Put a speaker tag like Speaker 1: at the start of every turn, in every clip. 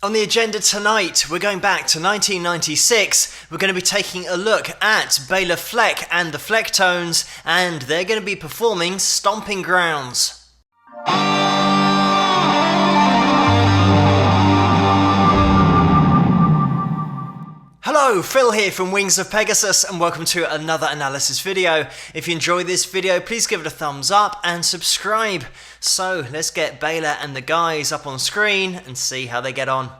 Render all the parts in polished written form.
Speaker 1: On the agenda tonight, we're going back to 1996. We're going to be taking a look at Bela Fleck and the Flecktones, and they're going to be performing Stomping Grounds. Hello, Phil here from Wings of Pegasus, and welcome to another analysis video. If you enjoyed this video, please give it a thumbs up and subscribe. So let's get Bela and the guys up on screen and see how they get on.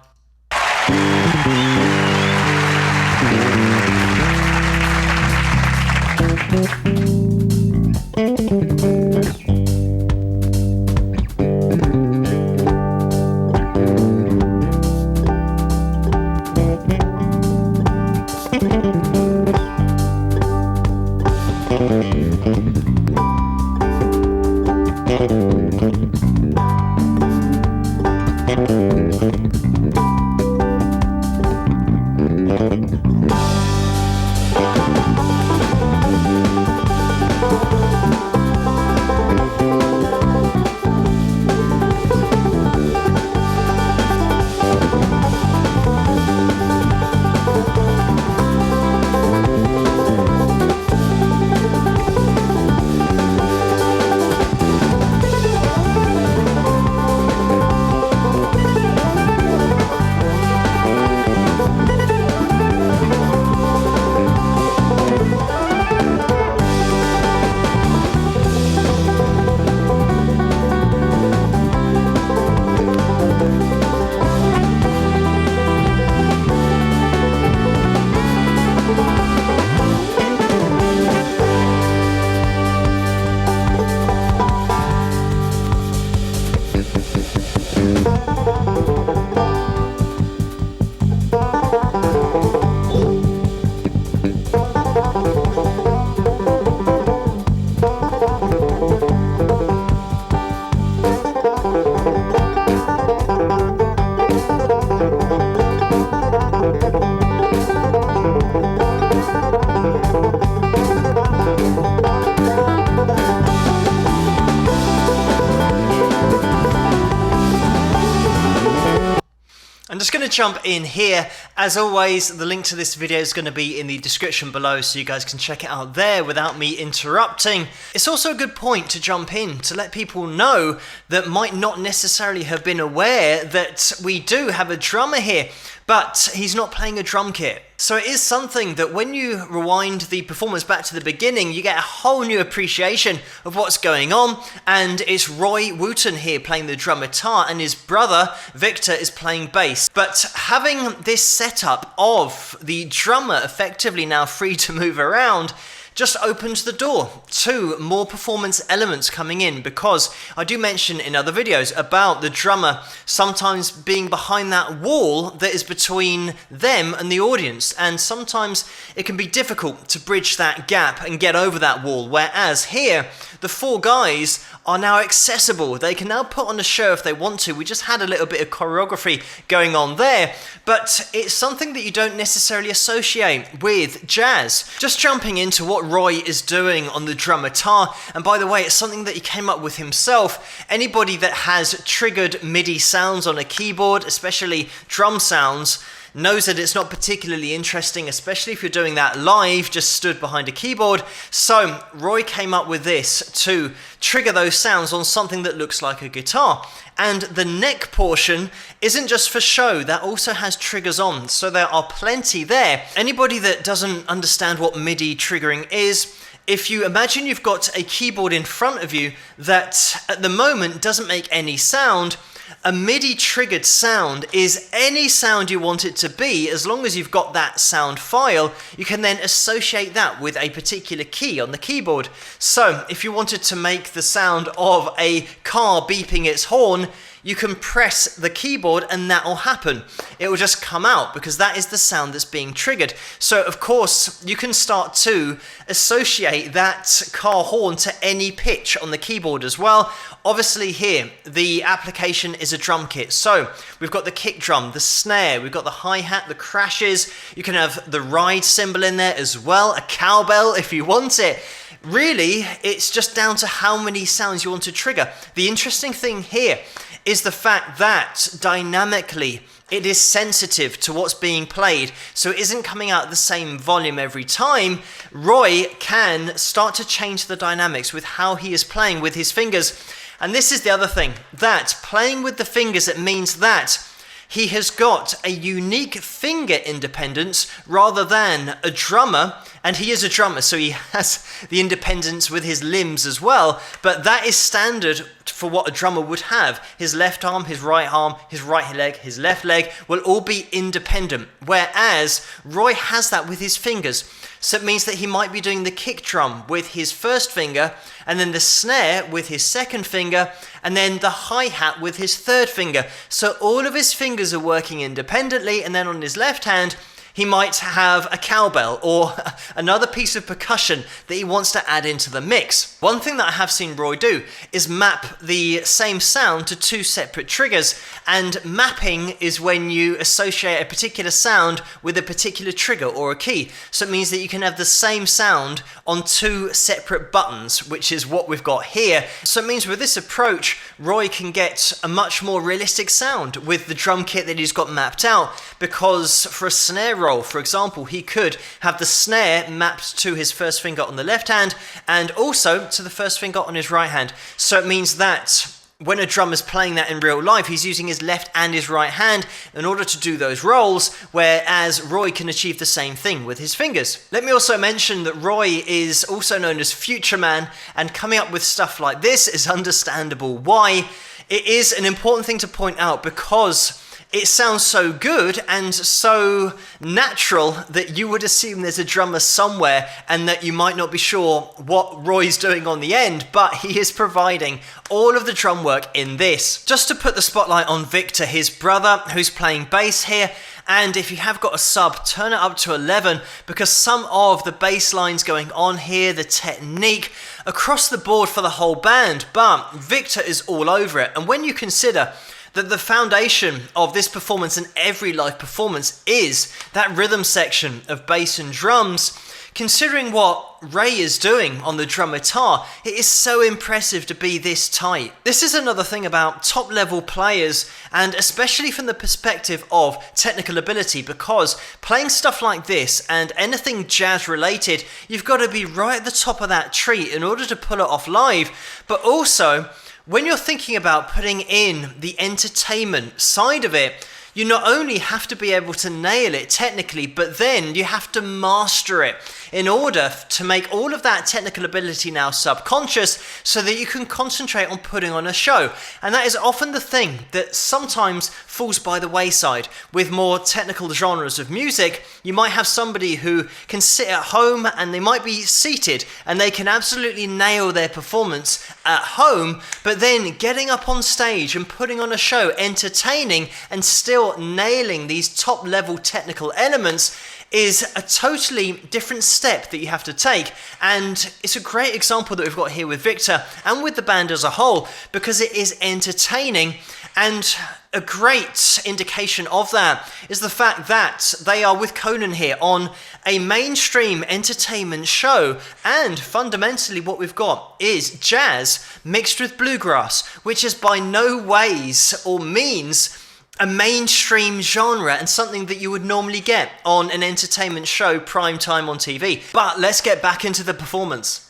Speaker 1: I'm just going to jump in here. As always, the link to this video is going to be in the description below, so you guys can check it out there without me interrupting. It's also a good point to jump in to let people know that might not necessarily have been aware that we do have a drummer here, but he's not playing a drum kit. So it is something that when you rewind the performance back to the beginning, you get a whole new appreciation of what's going on. And it's Roy Wooten here playing the drum guitar, and his brother Victor is playing bass. But having this setup of the drummer effectively now free to move around just opens the door to more performance elements coming in, because I do mention in other videos about the drummer sometimes being behind that wall that is between them and the audience, and sometimes it can be difficult to bridge that gap and get over that wall, whereas here the four guys are now accessible. They can now put on a show if they want to. We just had a little bit of choreography going on there, but it's something that you don't necessarily associate with jazz. Just jumping into what Roy is doing on the drum guitar, and by the way, it's something that he came up with himself. Anybody that has triggered MIDI sounds on a keyboard, especially drum sounds, knows that it's not particularly interesting, especially if you're doing that live, just stood behind a keyboard. So Roy came up with this to trigger those sounds on something that looks like a guitar. And the neck portion isn't just for show, that also has triggers on, so there are plenty there. Anybody that doesn't understand what MIDI triggering is, if you imagine you've got a keyboard in front of you that at the moment doesn't make any sound, a MIDI triggered sound is any sound you want it to be. As long as you've got that sound file, you can then associate that with a particular key on the keyboard. So if you wanted to make the sound of a car beeping its horn, you can press the keyboard and that will happen. It will just come out because that is the sound that's being triggered. So of course you can start to associate that car horn to any pitch on the keyboard as well. Obviously here the application is a drum kit, so we've got the kick drum, the snare, we've got the hi-hat, the crashes, you can have the ride cymbal in there as well, a cowbell if you want it. Really, it's just down to how many sounds you want to trigger. The interesting thing here is the fact that dynamically it is sensitive to what's being played, so it isn't coming out at the same volume every time. Roy can start to change the dynamics with how he is playing with his fingers. And this is the other thing, that playing with the fingers, it means that he has got a unique finger independence rather than a drummer, and he is a drummer, so he has the independence with his limbs as well, but that is standard for what a drummer would have. His left arm, his right leg, his left leg will all be independent, whereas Roy has that with his fingers. So it means that he might be doing the kick drum with his first finger, and then the snare with his second finger, and then the hi-hat with his third finger. So all of his fingers are working independently, and then on his left hand, he might have a cowbell or another piece of percussion that he wants to add into the mix. One thing that I have seen Roy do is map the same sound to two separate triggers, and mapping is when you associate a particular sound with a particular trigger or a key. So it means that you can have the same sound on two separate buttons, which is what we've got here. So it means with this approach, Roy can get a much more realistic sound with the drum kit that he's got mapped out, because for a snare roll, for example, he could have the snare mapped to his first finger on the left hand and also to the first finger on his right hand. So it means that when a drummer's playing that in real life, he's using his left and his right hand in order to do those rolls, whereas Roy can achieve the same thing with his fingers. Let me also mention that Roy is also known as Future Man, and coming up with stuff like this is understandable why. It is an important thing to point out because it sounds so good and so natural that you would assume there's a drummer somewhere and that you might not be sure what Roy's doing on the end, but he is providing all of the drum work in this. Just to put the spotlight on Victor, his brother, who's playing bass here, and if you have got a sub, turn it up to 11, because some of the bass lines going on here, the technique, across the board for the whole band, but Victor is all over it. And when you consider that the foundation of this performance and every live performance is that rhythm section of bass and drums, considering what Ray is doing on the drum guitar, it is so impressive to be this tight. This is another thing about top level players, and especially from the perspective of technical ability, because playing stuff like this and anything jazz related, you've got to be right at the top of that tree in order to pull it off live. But also, when you're thinking about putting in the entertainment side of it, you not only have to be able to nail it technically, but then you have to master it in order to make all of that technical ability now subconscious so that you can concentrate on putting on a show. And that is often the thing that sometimes falls by the wayside. With more technical genres of music, you might have somebody who can sit at home and they might be seated and they can absolutely nail their performance at home, but then getting up on stage and putting on a show, entertaining and still nailing these top level technical elements is a totally different step that you have to take. And it's a great example that we've got here with Victor and with the band as a whole, because it is entertaining. And a great indication of that is the fact that they are with Conan here on a mainstream entertainment show, and fundamentally what we've got is jazz mixed with bluegrass, which is by no ways or means a mainstream genre and something that you would normally get on an entertainment show prime time on TV. But let's get back into the performance.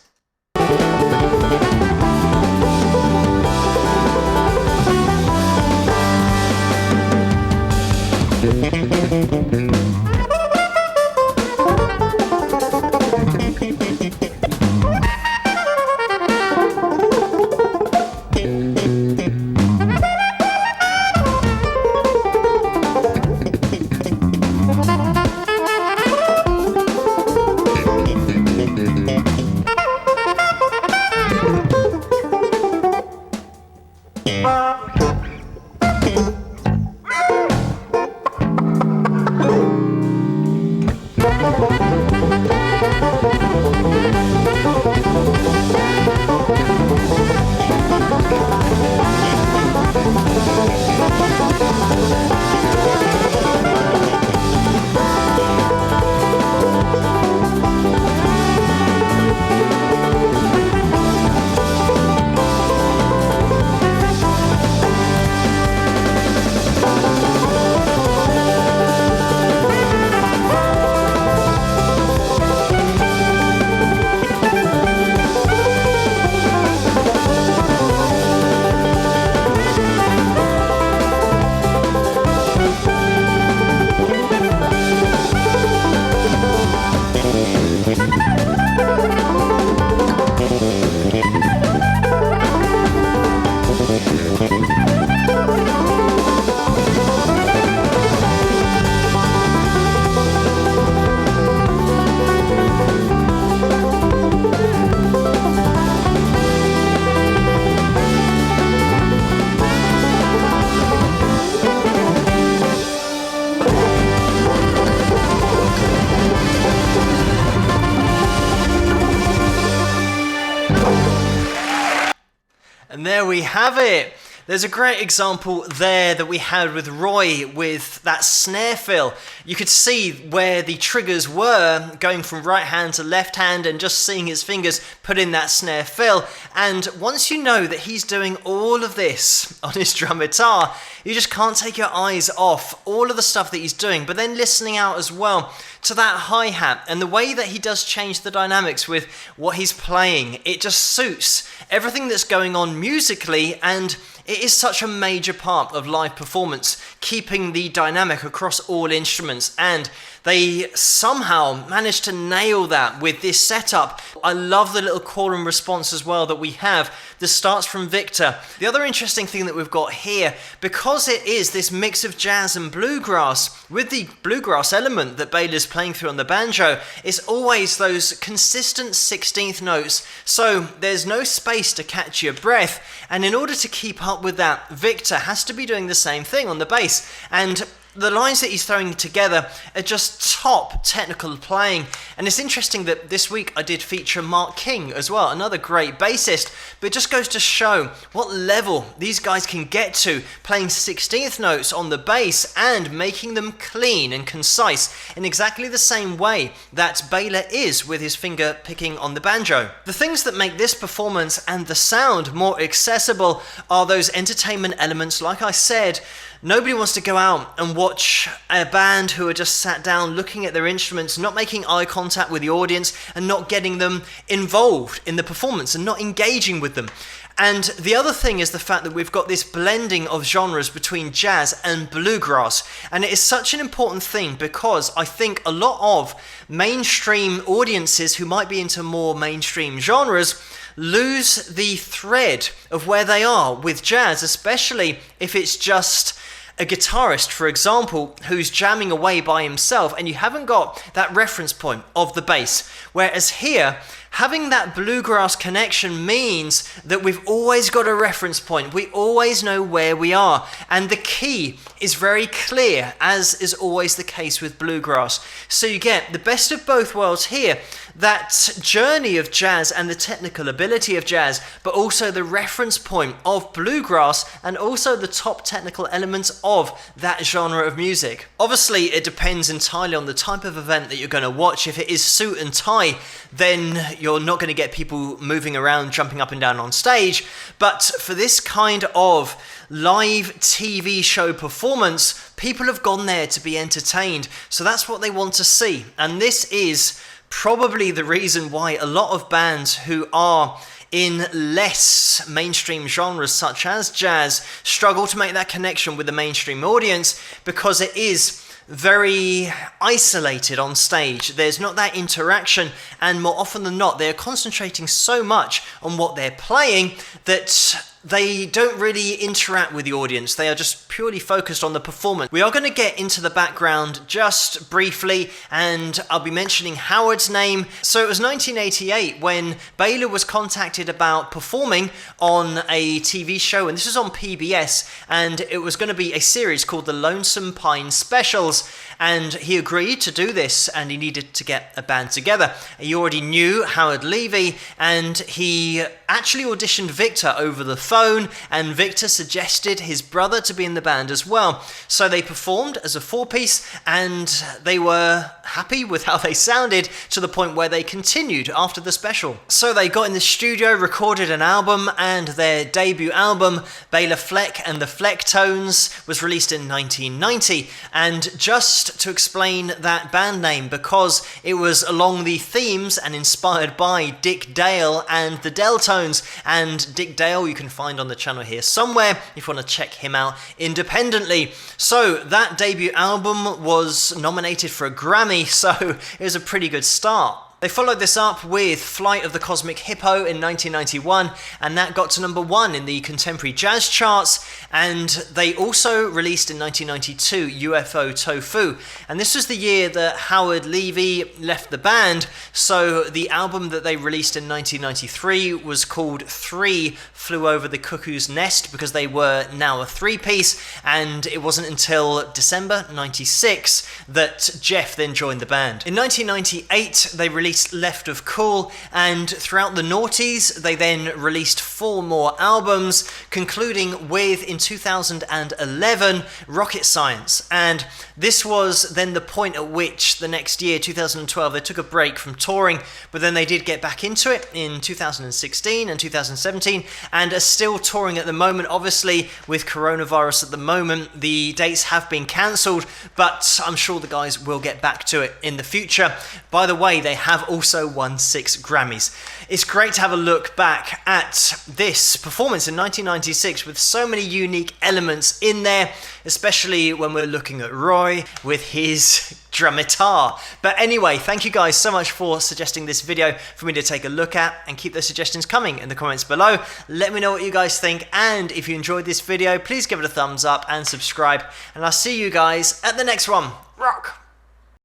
Speaker 1: we have it. There's a great example there that we had with Roy with that snare fill. You could see where the triggers were going from right hand to left hand and just seeing his fingers put in that snare fill. And once you know that he's doing all of this on his drum guitar, you just can't take your eyes off all of the stuff that he's doing, but then listening out as well to that hi-hat and the way that he does change the dynamics with what he's playing. It just suits everything that's going on musically, and it is such a major part of live performance, keeping the dynamic across all instruments, and they somehow managed to nail that with this setup. I love the little call and response as well that we have. This starts from Victor. The other interesting thing that we've got here, because it is this mix of jazz and bluegrass, with the bluegrass element that Bela's playing through on the banjo, it's always those consistent 16th notes, so there's no space to catch your breath, and in order to keep up with that, Victor has to be doing the same thing on the bass, and the lines that he's throwing together are just top technical playing. And it's interesting that this week I did feature Mark King as well, another great bassist, but it just goes to show what level these guys can get to, playing 16th notes on the bass and making them clean and concise in exactly the same way that Bela is with his finger picking on the banjo. The things that make this performance and the sound more accessible are those entertainment elements. Like I said, nobody wants to go out and watch a band who are just sat down looking at their instruments, not making eye contact with the audience and not getting them involved in the performance and not engaging with them. And the other thing is the fact that we've got this blending of genres between jazz and bluegrass. And it is such an important thing because I think a lot of mainstream audiences who might be into more mainstream genres lose the thread of where they are with jazz, especially if it's just a guitarist, for example, who's jamming away by himself and you haven't got that reference point of the bass. Whereas here, having that bluegrass connection means that we've always got a reference point. We always know where we are. And the key is very clear, as is always the case with bluegrass. So you get the best of both worlds here. That journey of jazz and the technical ability of jazz, but also the reference point of bluegrass and also the top technical elements of that genre of music. Obviously, it depends entirely on the type of event that you're going to watch. If it is suit and tie, then you're not going to get people moving around, jumping up and down on stage. But for this kind of live TV show performance, people have gone there to be entertained. So that's what they want to see. And this is probably the reason why a lot of bands who are in less mainstream genres such as jazz struggle to make that connection with the mainstream audience, because it is very isolated on stage. There's not that interaction, and more often than not, they're concentrating so much on what they're playing that they don't really interact with the audience. They are just purely focused on the performance. We are going to get into the background just briefly, and I'll be mentioning Howard's name. So it was 1988 when Bela was contacted about performing on a TV show, and this was on PBS, and it was going to be a series called The Lonesome Pine Specials, and he agreed to do this, and he needed to get a band together. He already knew Howard Levy, and he actually auditioned Victor over the phone, and Victor suggested his brother to be in the band as well. So they performed as a four-piece, and they were happy with how they sounded to the point where they continued after the special. So they got in the studio, recorded an album, and their debut album, Bela Fleck and the Flecktones, was released in 1990. And just to explain that band name, because it was along the themes and inspired by Dick Dale and the Deltones, and Dick Dale you can find on the channel here somewhere if you want to check him out independently. So that debut album was nominated for a Grammy, so it was a pretty good start. They followed this up with Flight of the Cosmic Hippo in 1991, and that got to #1 in the contemporary jazz charts. And they also released in 1992 UFO Tofu, and this was the year that Howard Levy left the band. So the album that they released in 1993 was called 3 Flew Over the Cuckoo's Nest, because they were now a three-piece, and it wasn't until December 96 that Jeff then joined the band. In 1998 they released released Left of Cool, and throughout the noughties they then released 4 more albums, concluding with, in 2011, Rocket Science. And this was then the point at which the next year, 2012, they took a break from touring, but then they did get back into it in 2016 and 2017, and are still touring at the moment. Obviously, with coronavirus at the moment, the dates have been cancelled, but I'm sure the guys will get back to it in the future. By the way, they have also won 6 Grammys. It's great to have a look back at this performance in 1996 with so many unique elements in there, especially when we're looking at Roy with his drumitar. But anyway, thank you guys so much for suggesting this video for me to take a look at, and keep those suggestions coming in the comments below. Let me know what you guys think, and if you enjoyed this video, please give it a thumbs up and subscribe, and I'll see you guys at the next one. Rock!